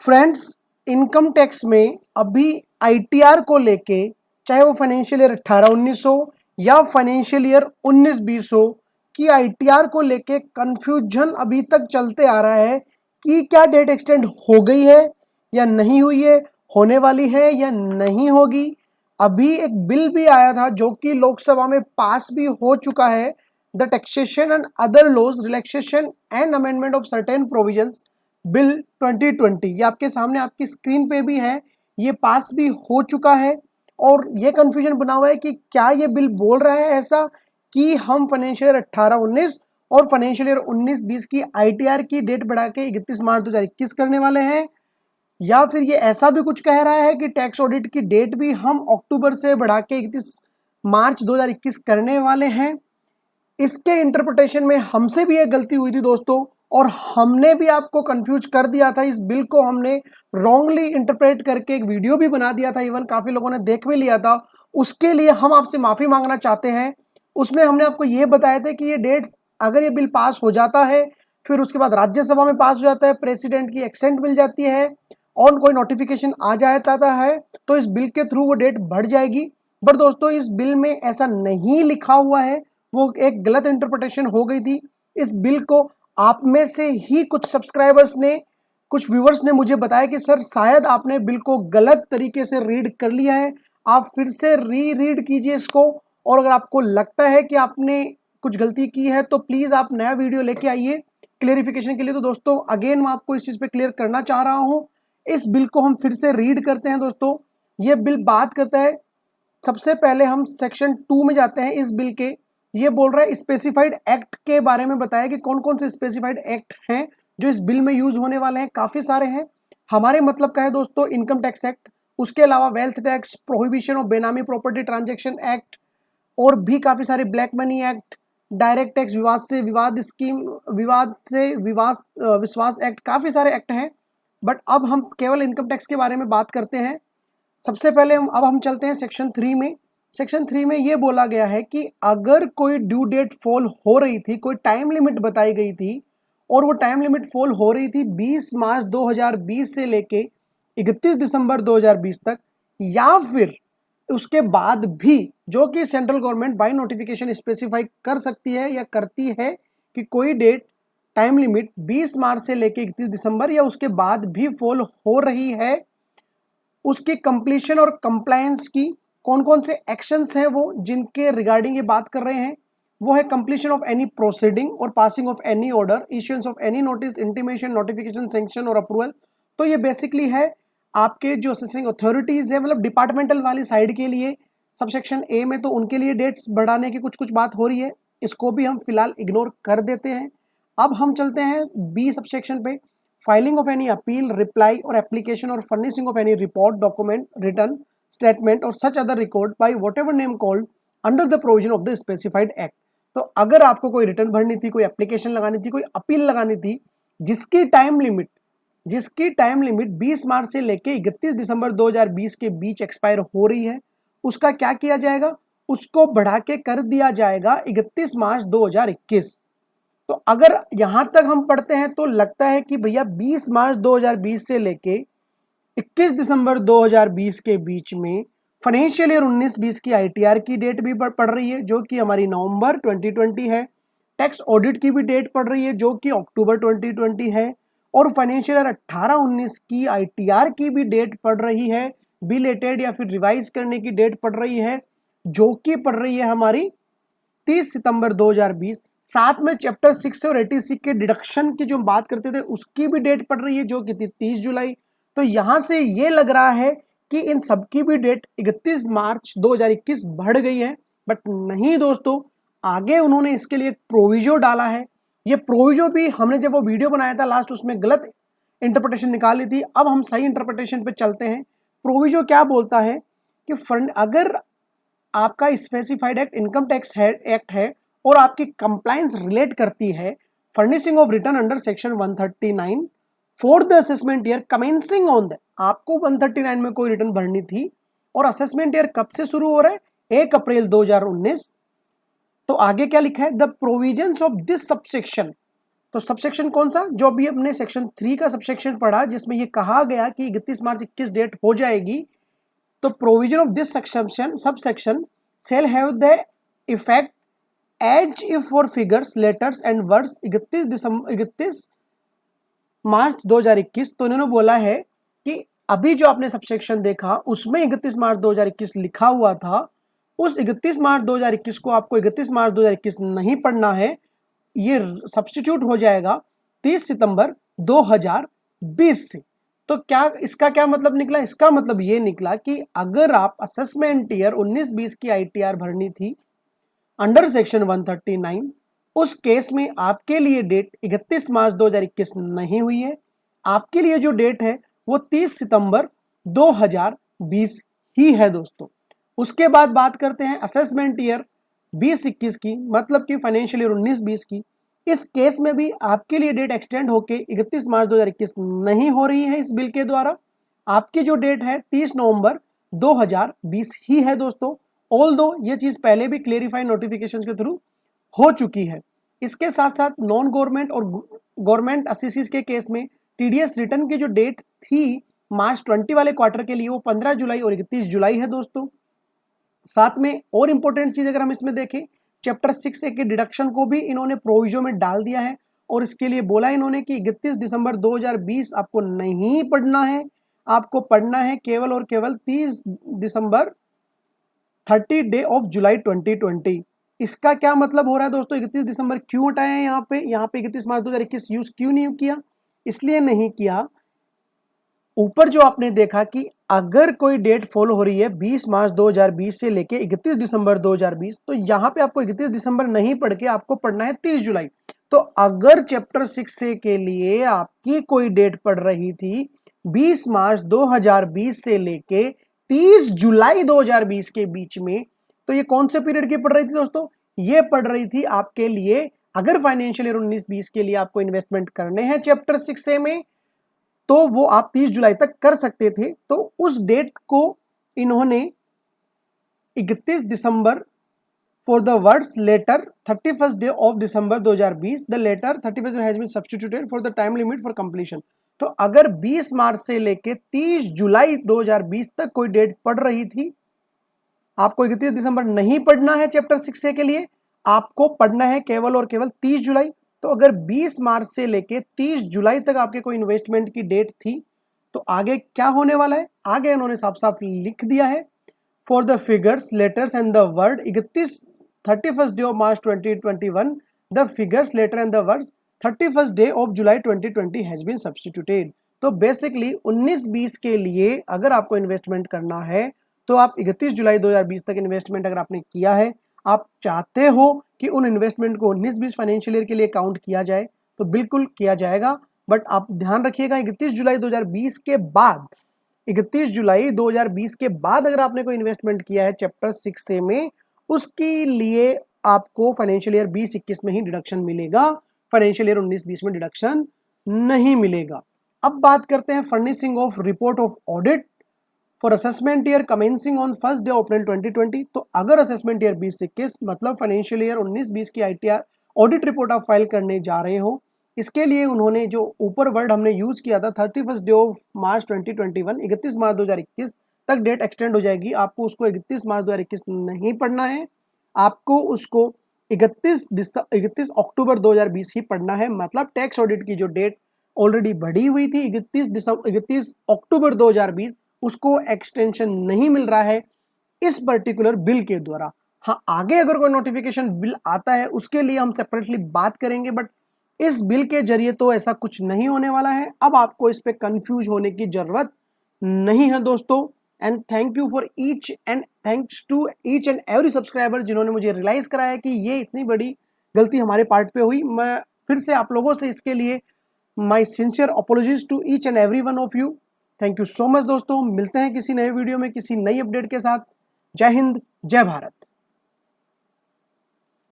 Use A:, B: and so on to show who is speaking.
A: Friends, income tax में अभी ITR को लेके, चाहे वो फाइनेंशियल ईयर 18-19 हो या फाइनेंशियल ईयर 19-20 हो, कि आईटीआर को लेके कंफ्यूजन अभी तक चलते आ रहा है कि क्या डेट एक्सटेंड हो गई है या नहीं हुई है, होने वाली है या नहीं होगी। अभी एक बिल भी आया था जो कि लोकसभा में पास भी हो चुका है, the taxation and other laws relaxation and amendment of certain provisions bill 2020। ये आपके सामने आपकी स्क्रीन पे भी है, ये पास भी हो चुका है। और ये कंफ्यूजन बना हुआ है कि क्या ये बिल बोल रहा है ऐसा कि हम फाइनेंशियल ईयर 18-19 और फाइनेंशियल ईयर 19-20 की आईटीआर की डेट बढ़ा के 31 मार्च 2021 करने वाले हैं, या फिर ये ऐसा भी कुछ कह रहा है कि टैक्स ऑडिट की डेट भी हम अक्टूबर से बढ़ा के 31 मार्च 2021 करने वाले हैं। इसके इंटरप्रिटेशन में हमसे भी एक गलती हुई थी दोस्तों, और हमने भी आपको कंफ्यूज कर दिया था। इस बिल को हमने रॉन्गली इंटरप्रेट करके एक वीडियो भी बना दिया था, इवन काफ़ी लोगों ने देख भी लिया था। उसके लिए हम आपसे माफ़ी मांगना चाहते हैं। उसमें हमने आपको ये बताया था कि ये डेट्स, अगर ये बिल पास हो जाता है, फिर उसके बाद राज्यसभा में पास हो जाता है, प्रेसिडेंट की एक्सेंट मिल जाती है और कोई नोटिफिकेशन आ जाता है, तो इस बिल के थ्रू वो डेट बढ़ जाएगी। बट दोस्तों, इस बिल में ऐसा नहीं लिखा हुआ है, वो एक गलत इंटरप्रिटेशन हो गई थी। इस बिल को आप में से ही कुछ सब्सक्राइबर्स ने, कुछ व्यूअर्स ने मुझे बताया कि सर शायद आपने बिल को गलत तरीके से रीड कर लिया है, आप फिर से रीड कीजिए इसको। और अगर आपको लगता है कि आपने कुछ गलती की है तो प्लीज़ आप नया वीडियो लेके आइए क्लियरिफिकेशन के लिए। तो दोस्तों, अगेन मैं आपको इस चीज़ पे क्लियर करना चाह रहा हूँ। इस बिल को हम फिर से रीड करते हैं दोस्तों। ये बिल बात करता है, सबसे पहले हम सेक्शन 2 में जाते हैं इस बिल के। ये बोल रहा है स्पेसिफाइड एक्ट के बारे में बताया कि कौन कौन से स्पेसिफाइड एक्ट हैं जो इस बिल में यूज होने वाले हैं। काफ़ी सारे हैं, हमारे मतलब का है दोस्तों इनकम टैक्स एक्ट, उसके अलावा वेल्थ टैक्स, प्रोहिबिशन ऑफ बेनामी प्रॉपर्टी ट्रांजैक्शन एक्ट, और भी काफ़ी सारे black money act, direct tax विवाद से विवाद स्कीम, विवाद से विवाद विश्वास एक्ट, काफ़ी सारे एक्ट हैं। बट अब हम केवल इनकम टैक्स के बारे में बात करते हैं। सबसे पहले हम चलते हैं सेक्शन 3 में। सेक्शन 3 में ये बोला गया है कि अगर कोई ड्यू डेट फॉल हो रही थी, कोई टाइम लिमिट बताई गई थी और वो टाइम लिमिट फॉल हो रही थी 20 मार्च 2020 से लेके 31 दिसंबर 2020 तक, या फिर उसके बाद भी, जो कि central government by notification specify कर सकती है या करती है कि कोई डेट टाइम लिमिट 20 मार्च से लेके 31 दिसंबर या उसके बाद भी फॉल हो रही है, उसकी कंप्लीशन और कंप्लायंस की कौन कौन से एक्शंस हैं वो जिनके रिगार्डिंग ये बात कर रहे हैं। वो है कंप्लीशन ऑफ एनी प्रोसीडिंग और passing of any order, issuance of any notice, intimation, notification, sanction और अप्रूवल। तो ये बेसिकली है आपके जो असेसिंग अथॉरिटीज है, मतलब डिपार्टमेंटल वाली साइड के लिए। सबसेक्शन ए में तो उनके लिए डेट्स बढ़ाने की कुछ बात हो रही है, इसको भी हम फिलहाल इग्नोर कर देते हैं। अब हम चलते हैं बी सबसेक्शन पे। Filing of any appeal, reply और एप्लीकेशन और furnishing of any report, document, return statement और such other record by whatever name called under the provision of the specified act. तो अगर आपको कोई रिटर्न भरनी थी, कोई एप्लीकेशन लगानी थी, कोई अपील लगानी थी, जिसकी टाइम लिमिट 20 मार्च से लेके 31 दिसंबर 2020 के बीच एक्सपायर हो रही है, उसका क्या किया जाएगा, उसको बढ़ा के कर दिया जाएगा 31 मार्च 2021। तो अगर यहां तक हम पढ़ते हैं तो लगता है कि भैया 20 मार्च 2020 से लेके 21 दिसंबर 2020 के बीच में फाइनेंशियल ईयर 19-20 की आईटीआर की डेट भी पड़ रही है जो कि हमारी नवंबर 2020 है। टैक्स ऑडिट की भी डेट पड़ रही है जो कि अक्टूबर 2020 है। और फाइनेंशियल ईयर 18-19 की आईटीआर की भी डेट पड़ रही है, बिलेटेड या फिर रिवाइज करने की डेट पड़ रही है जो कि पड़ रही है हमारी 30 सितंबर 2020। साथ में चैप्टर 6 और 80 के डिडक्शन की जो बात करते थे उसकी भी डेट पड़ रही है जो कि थी 30 जुलाई। तो यहां से ये लग रहा है कि इन सबकी भी डेट 31 मार्च 2021 बढ़ गई है। बट नहीं दोस्तों, आगे उन्होंने इसके लिए एक प्रोविजो डाला है। ये प्रोविजो भी हमने जब वो वीडियो बनाया था लास्ट, उसमें गलत इंटरप्रिटेशन निकाली थी। अब हम सही इंटरप्रिटेशन पे चलते हैं। प्रोविजो क्या बोलता है कि अगर आपका specified act income tax act है और आपकी कंप्लायंस रिलेट करती है furnishing of return under section 139 for the assessment year commencing on the, आपको 139 में कोई रिटर्न भरनी थी और असेसमेंट ईयर कब से शुरू हो रहा है, 1 अप्रैल 2019। तो आगे क्या लिखा है, the provisions of this subsection तो सबसेक्शन कौन सा, जो अभी अपने सेक्शन 3 का सबसेक्शन पढ़ा जिसमें ये कहा गया कि 31 मार्च 21 डेट हो जाएगी, तो provision of this subsection shall have the effect as if for figures, letters and words 31 मार्च 2021। तो इन्होंने बोला है कि अभी जो आपने सबसेक्शन देखा उसमें 31 मार्च 2021 लिखा हुआ था, उस 31 मार्च 2021 को आपको 31 मार्च 2021 नहीं पढ़ना है, ये सब्स्टिट्यूट हो जाएगा 30 सितंबर 2020 से। तो क्या इसका क्या मतलब निकला, इसका मतलब ये निकला कि अगर आप असेसमेंट ईयर 19-20 की आईटीआर भरनी थी अंडर सेक्शन 139, उस केस में आपके लिए डेट 31 मार्च 2021 नहीं हुई है, आपके लिए जो डेट है वो 30 सितंबर 2020 ही है दोस्तों। उसके बाद बात करते हैं असेसमेंट ईयर 20-21 की, मतलब कि फाइनेंशियल ईयर 19-20 की। इस केस में भी आपके लिए डेट एक्सटेंड होके 31 मार्च 2021 नहीं हो रही है इस बिल के द्वारा, आपकी जो डेट है 30 नवंबर 2020 ही है दोस्तों। ऑल्दो ये चीज पहले भी क्लेरिफाई नोटिफिकेशन के थ्रू हो चुकी है। इसके साथ साथ नॉन गवर्नमेंट और गवर्नमेंट असिसीज के केस में टीडीएस रिटर्न की जो डेट थी मार्च 20 वाले क्वार्टर के लिए वो 15 जुलाई और 31 जुलाई है दोस्तों। साथ में और इंपॉर्टेंट चीज अगर हम इसमें देखें, चैप्टर 6A के डिडक्शन को भी इन्होंने प्रोविजो में डाल दिया है और इसके लिए बोला इन्होंने कि 31 दिसंबर 2020 आपको नहीं पढ़ना है, आपको पढ़ना है केवल और केवल 30 दिसंबर 30 डे ऑफ जुलाई 2020। इसका क्या मतलब हो रहा है दोस्तों, 31 दिसंबर क्यों हटाया है यहाँ पे 31 मार्च 2021 यूज क्यों नहीं किया, इसलिए नहीं किया, ऊपर जो आपने देखा कि अगर कोई डेट फॉलो हो रही है 20 मार्च 2020 से लेके 31 दिसंबर 2020, तो यहाँ पे आपको 31 दिसंबर नहीं पढ़ के आपको पढ़ना है 30 जुलाई। तो अगर चैप्टर 6A के लिए आपकी कोई डेट पढ़ रही थी 20 मार्च 2020 से लेके 30 जुलाई 2020 के बीच में, तो ये कौन से पीरियड की पढ़ रही थी दोस्तों, ये पढ़ रही थी आपके लिए, अगर फाइनेंशियल ईयर 19-20 के लिए आपको इन्वेस्टमेंट करने हैं चैप्टर 6A में, तो वो आप 30 जुलाई तक कर सकते थे। तो उस डेट को इन्होंने 31 December for the words letter 31st day of December 2020, the letter 31st has been substituted for the time limit for completion. तो अगर 20 मार्च से लेके 30 जुलाई 2020 तक कोई डेट पढ़ रही थी, आपको 31 दिसंबर नहीं पढ़ना है चैप्टर 6A के लिए, आपको पढ़ना है केवल और केवल 30 जुलाई। तो अगर 20 मार्च से लेके 30 जुलाई तक आपके कोई इन्वेस्टमेंट की डेट थी, तो आगे क्या होने वाला है, आगे इन्होंने साफ साफ लिख दिया है, for the figures letters and the word 31st day of March 2021, the figures letter and the words 31st day of July 2020 has been substituted. तो बेसिकली 19-20 के लिए अगर आपको इन्वेस्टमेंट करना है तो आप 31 जुलाई 2020 तक इन्वेस्टमेंट अगर आपने किया है, आप चाहते हो कि उन इन्वेस्टमेंट को 19-20 फाइनेंशियल ईयर के लिए काउंट किया जाए, तो बिल्कुल किया जाएगा। बट आप ध्यान रखिएगा 31 जुलाई 2020 के बाद, 31 जुलाई 2020 के बाद अगर आपने कोई इन्वेस्टमेंट किया है चैप्टर 6A में, उसके लिए आपको फाइनेंशियल ईयर 20-21 में ही डिडक्शन मिलेगा, फाइनेंशियल ईयर 19-20 में डिडक्शन नहीं मिलेगा। अब बात करते हैं furnishing of report of audit for assessment year commencing on 1 day April 2020। तो अगर असेसमेंट ईयर 20-21 मतलब फाइनेंशियल ईयर 19-20 की आईटीआर ऑडिट रिपोर्ट आप फाइल करने जा रहे हो, इसके लिए उन्होंने जो ऊपर वर्ड हमने यूज किया था 31st डे ऑफ मार्च 2021, 31 मार्च 2021 तक डेट एक्सटेंड हो जाएगी, आपको उसको 31 मार्च 2021 नहीं पढ़ना है, आपको उसको 31 अक्टूबर 2020 ही पढ़ना है। मतलब टैक्स ऑडिट की जो डेट ऑलरेडी बढ़ी हुई थी 31 अक्टूबर 2020, उसको एक्सटेंशन नहीं मिल रहा है इस पर्टिकुलर बिल के द्वारा। हाँ, आगे अगर कोई नोटिफिकेशन बिल आता है उसके लिए हम सेपरेटली बात करेंगे, बट इस बिल के जरिए तो ऐसा कुछ नहीं होने वाला है। अब आपको इस पे कंफ्यूज होने की जरूरत नहीं है दोस्तों। And thank you for thanks to each and every subscriber जिन्होंने मुझे रियलाइज कराया कि ये इतनी बड़ी गलती हमारे पार्ट पे हुई। मैं फिर से आप लोगों से इसके लिए my sincere apologies to each and every one of you. Thank you so much दोस्तों, मिलते हैं किसी नए वीडियो में किसी नई अपडेट के साथ। जय हिंद, जय भारत।